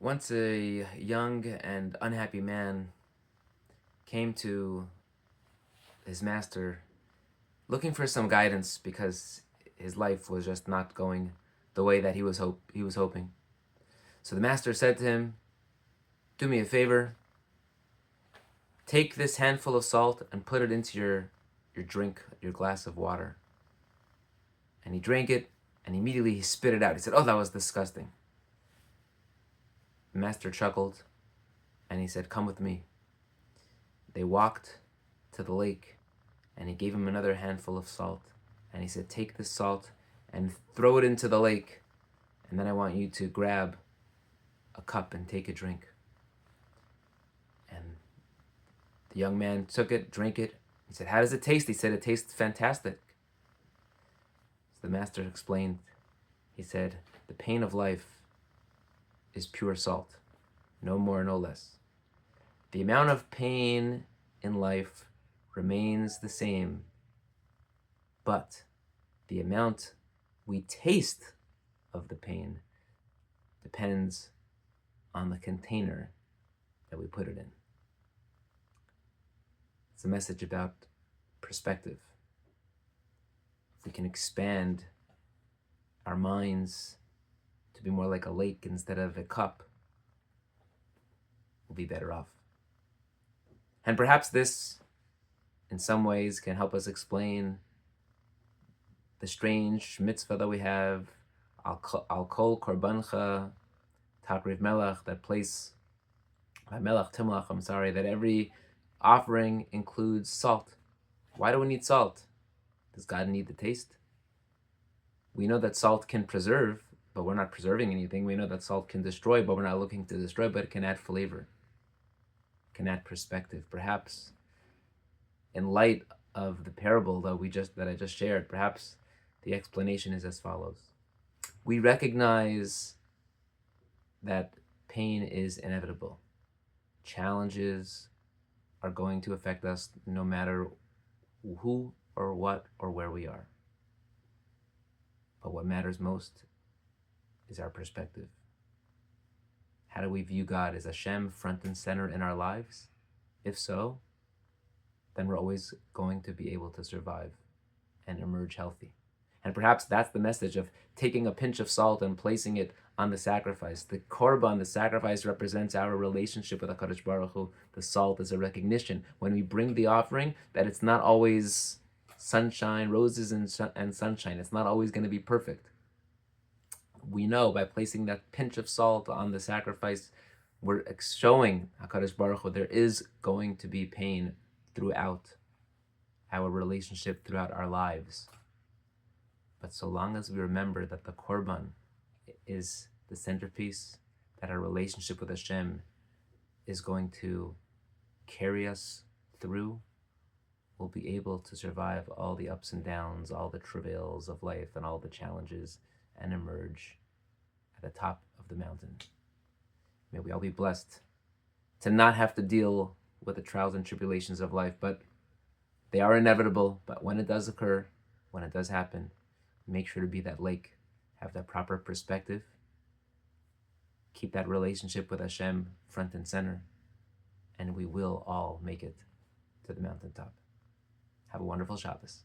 Once a young and unhappy man came to his master looking for some guidance because his life was just not going the way that he was hoping. So the master said to him, "Do me a favor. Take this handful of salt and put it into your drink, your glass of water." And he drank it, and immediately he spit it out. He said, "Oh, that was disgusting." The master chuckled, and he said, "Come with me." They walked to the lake, and he gave him another handful of salt. And he said, "Take this salt and throw it into the lake, and then I want you to grab a cup and take a drink." And the young man took it, drank it. He said, "How does it taste?" He said, "It tastes fantastic." So the master explained. He said, "The pain of life is pure salt, no more, no less. The amount of pain in life remains the same, but the amount we taste of the pain depends on the container that we put it in." It's a message about perspective. If we can expand our minds to be more like a lake instead of a cup, we'll be better off. And perhaps this, in some ways, can help us explain the strange mitzvah that we have, Al Kol Korbancha Takriv Melech, that place by Melech Timlach, that every offering includes salt. Why do we need salt? Does God need the taste? We know that salt can preserve, but we're not preserving anything. We know that salt can destroy, but we're not looking to destroy, but it can add flavor, can add perspective. Perhaps in light of the parable that I just shared, perhaps the explanation is as follows. We recognize that pain is inevitable. Challenges are going to affect us no matter who or what or where we are. But what matters most is our perspective. How do we view God? Is Hashem front and center in our lives? If so, then we're always going to be able to survive and emerge healthy. And perhaps that's the message of taking a pinch of salt and placing it on the sacrifice. The korban, the sacrifice, represents our relationship with HaKadosh Baruch Hu. The salt is a recognition when we bring the offering that it's not always sunshine, roses and sunshine. It's not always going to be perfect. We know by placing that pinch of salt on the sacrifice, we're showing HaKadosh Baruch Hu there is going to be pain throughout our relationship, throughout our lives. But so long as we remember that the korban is the centerpiece, that our relationship with Hashem is going to carry us through, we'll be able to survive all the ups and downs, all the travails of life and all the challenges, and emerge at the top of the mountain. May we all be blessed to not have to deal with the trials and tribulations of life, but they are inevitable. But when it does occur, when it does happen, make sure to be that lake, have that proper perspective, keep that relationship with Hashem front and center, and we will all make it to the mountaintop. Have a wonderful Shabbos.